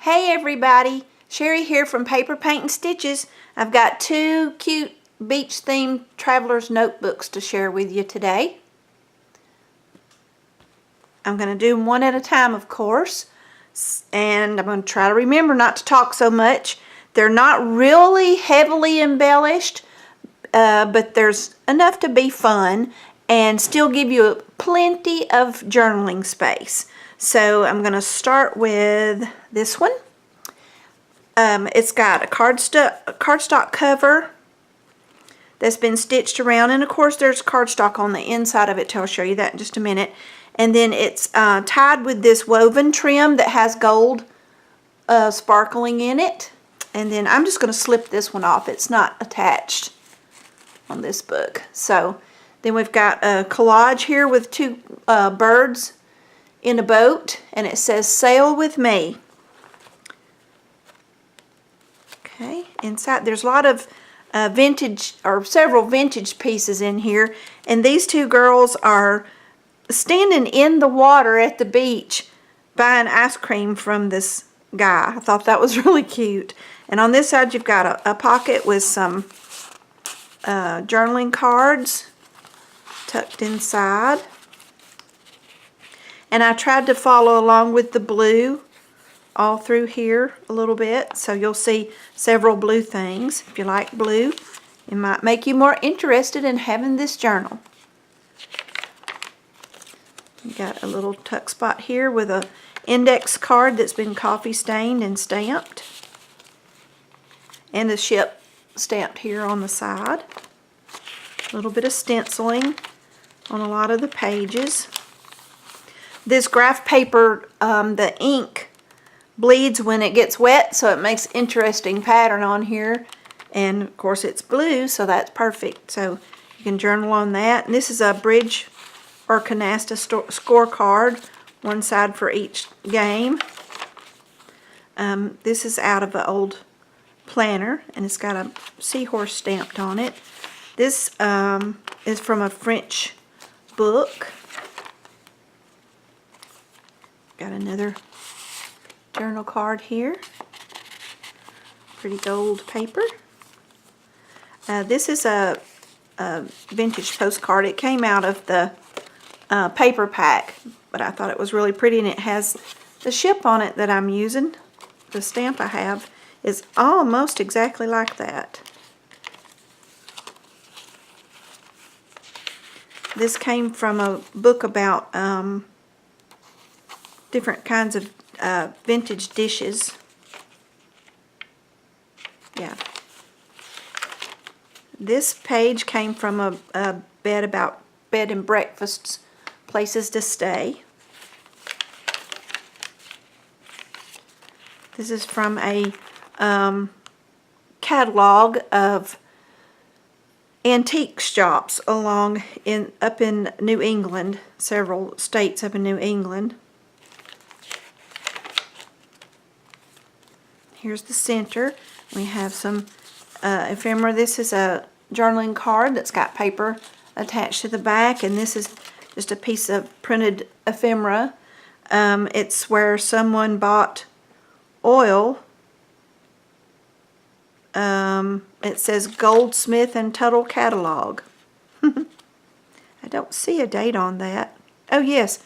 Hey everybody, Sherry here from Paper Paint and Stitches. I've got two cute beach themed traveler's notebooks to share with you today. I'm going to do them one at a time, of course, and I'm going to try to remember not to talk so much. They're not really heavily embellished, but there's enough to be fun and still give you plenty of journaling space. So I'm going to start with this one. It's got a cardstock cover that's been stitched around, and of course there's cardstock on the inside of it. I'll show you that in just a minute. And then it's tied with this woven trim that has gold sparkling in it. And then I'm just going to slip this one off. It's not attached on this book. So then we've got a collage here with two birds in a boat, and it says "Sail with me." Okay, inside there's a lot of vintage, or several vintage pieces in here, and these two girls are standing in the water at the beach buying ice cream from this guy. I thought that was really cute. And on this side you've got a pocket with some journaling cards tucked inside. And I tried to follow along with the blue all through here a little bit, so you'll see several blue things. If you like blue, it might make you more interested in having this journal. You got a little tuck spot here with a index card that's been coffee stained and stamped, and a ship stamped here on the side. A little bit of stenciling on a lot of the pages. This graph paper, the ink bleeds when it gets wet, so it makes interesting pattern on here. And of course it's blue, so that's perfect. So you can journal on that. And this is a bridge or canasta scorecard, one side for each game. This is out of an old planner, and it's got a seahorse stamped on it. This is from a French book. Got another journal card here. Pretty gold paper. This is a vintage postcard. It came out of the paper pack, but I thought it was really pretty, and it has the ship on it that I'm using. The stamp I have is almost exactly like that. This came from a book about different kinds of vintage dishes. Yeah. This page came from a bed about bed and breakfasts, places to stay. This is from a catalog of antique shops up in New England, several states up in New England. Here's the center. We have some ephemera. This is a journaling card that's got paper attached to the back, and this is just a piece of printed ephemera. It's where someone bought oil. It says Goldsmith and Tuttle Catalog. I don't see a date on that. Oh yes,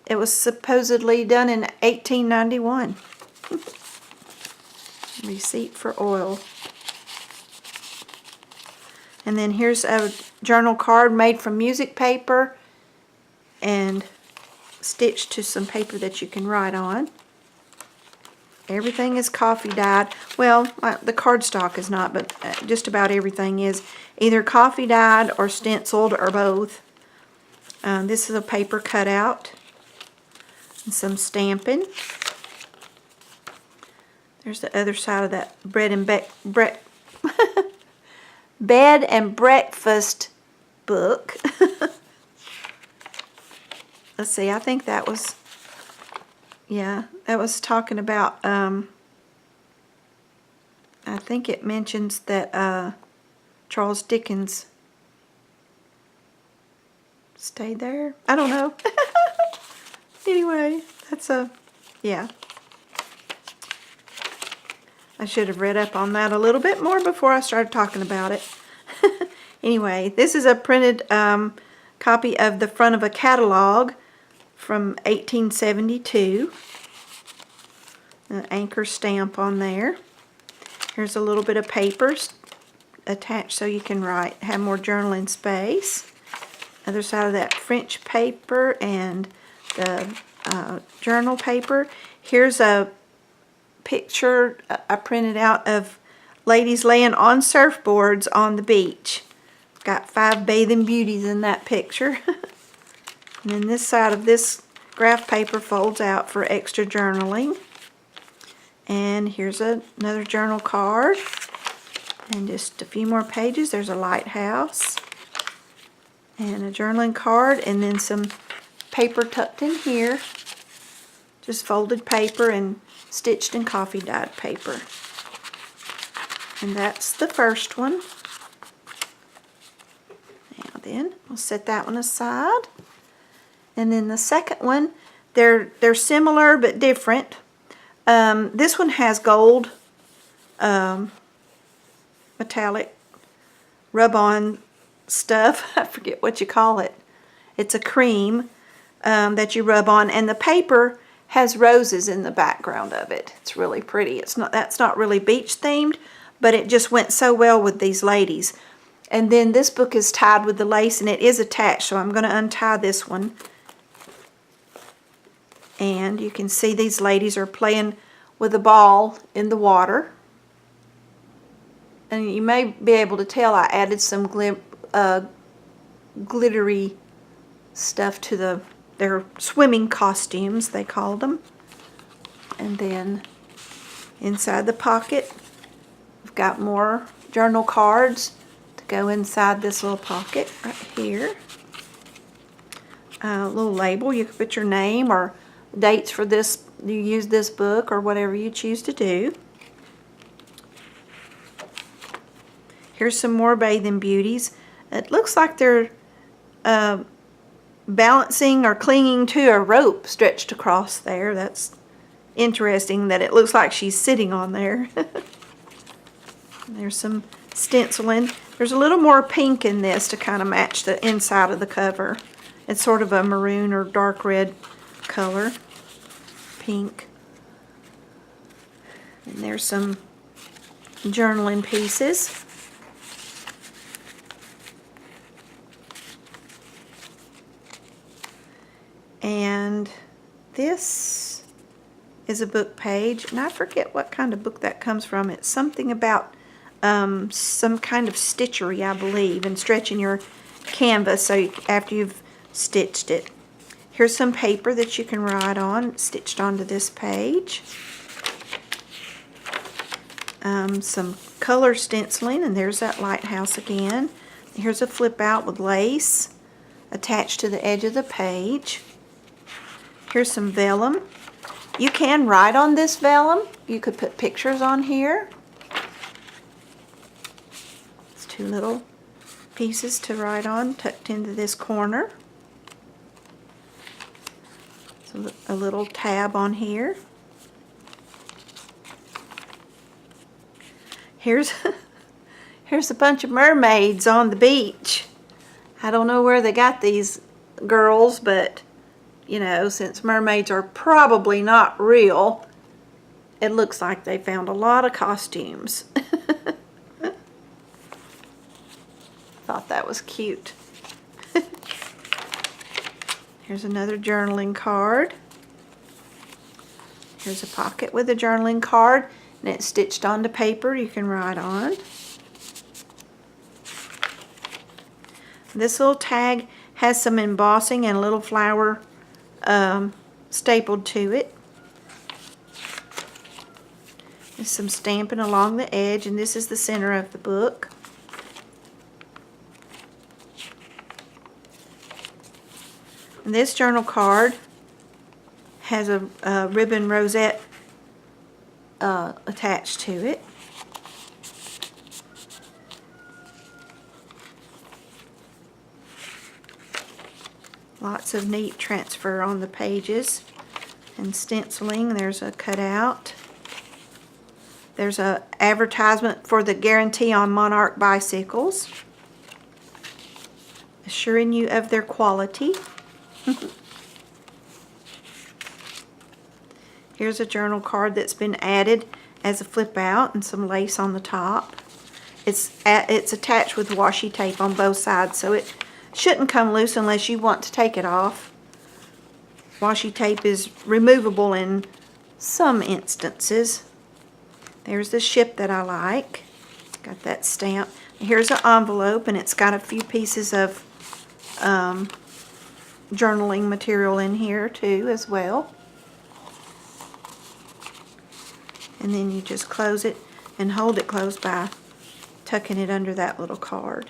it was supposedly done in 1891. Receipt for oil. And then here's a journal card made from music paper and stitched to some paper that you can write on. Everything is coffee dyed. Well, the cardstock is not, but just about everything is either coffee dyed or stenciled or both. This is a paper cutout and some stamping. There's the other side of that bed and breakfast book. Let's see, I think that was, yeah, that was talking about, I think it mentions that Charles Dickens stayed there. I don't know. Anyway, that's a, yeah. I should have read up on that a little bit more before I started talking about it. Anyway, this is a printed copy of the front of a catalog from 1872. An anchor stamp on there. Here's a little bit of paper attached so you can write, have more journaling space. Other side of that, French paper and the journal paper. Here's a picture I printed out of ladies laying on surfboards on the beach. Got 5 bathing beauties in that picture. And then this side of this graph paper folds out for extra journaling. And here's another journal card. And just a few more pages. There's a lighthouse. And a journaling card. And then some paper tucked in here. Just folded paper and stitched in coffee dyed paper. And that's the first one. Now then, we'll set that one aside. And then the second one, they're similar but different. This one has gold metallic rub-on stuff. I forget what you call it. It's a cream that you rub on, and the paper has roses in the background of it. It's really pretty. That's not really beach themed, but it just went so well with these ladies. And then this book is tied with the lace, and it is attached, so I'm going to untie this one. And you can see these ladies are playing with a ball in the water. And you may be able to tell I added some glittery stuff to their swimming costumes, they called them. And then inside the pocket, we've got more journal cards to go inside this little pocket right here. A little label, you can put your name or dates for this, you use this book or whatever you choose to do. Here's some more bathing beauties. It looks like they're balancing or clinging to a rope stretched across there. That's interesting that it looks like she's sitting on there. There's some stenciling. There's a little more pink in this to kind of match the inside of the cover. It's sort of a maroon or dark red color. Pink. And there's some journaling pieces. And this is a book page, and I forget what kind of book that comes from. It's something about some kind of stitchery, I believe, and stretching your canvas so after you've stitched it. Here's some paper that you can write on, stitched onto this page. Some color stenciling, and there's that lighthouse again. Here's a flip out with lace attached to the edge of the page. Here's some vellum. You can write on this vellum. You could put pictures on here. It's 2 little pieces to write on tucked into this corner. So a little tab on here. Here's a bunch of mermaids on the beach. I don't know where they got these girls, but you know, since mermaids are probably not real, it looks like they found a lot of costumes. Thought that was cute. Here's another journaling card. Here's a pocket with a journaling card, and it's stitched onto paper you can write on. This little tag has some embossing and a little flower stapled to it. There's some stamping along the edge, and this is the center of the book. And this journal card has a ribbon rosette attached to it. Lots of neat transfer on the pages and stenciling. There's a cutout There's a advertisement for the guarantee on Monarch bicycles, assuring you of their quality. Here's a journal card that's been added as a flip out and some lace on the top. It's attached with washi tape on both sides, so it shouldn't come loose unless you want to take it off. Washi tape is removable in some instances. There's the ship that I like. Got that stamp. Here's an envelope, and it's got a few pieces of journaling material in here too as well. And then you just close it and hold it closed by tucking it under that little card.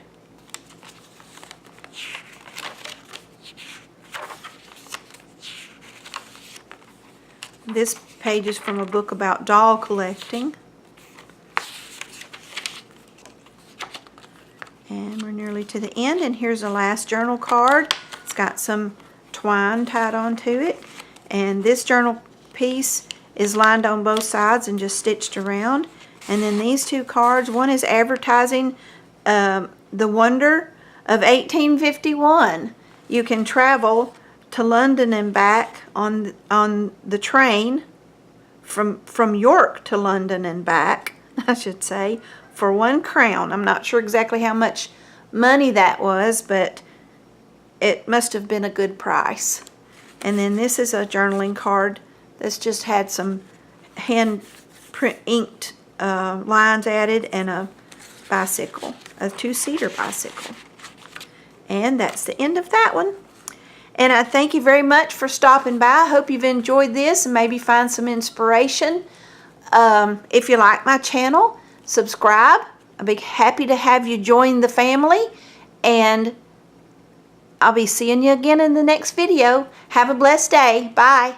This page is from a book about doll collecting. And we're nearly to the end, and here's the last journal card. It's got some twine tied onto it, and this journal piece is lined on both sides and just stitched around. And then these two cards, one is advertising the wonder of 1851. You can travel to London and back on the train from York to London and back, I should say, for £1. I'm not sure exactly how much money that was, but it must have been a good price. And then this is a journaling card that's just had some hand print inked lines added, and a bicycle, a two-seater bicycle. And that's the end of that one. And I thank you very much for stopping by. I hope you've enjoyed this and maybe find some inspiration. If you like my channel, subscribe. I'll be happy to have you join the family. And I'll be seeing you again in the next video. Have a blessed day. Bye.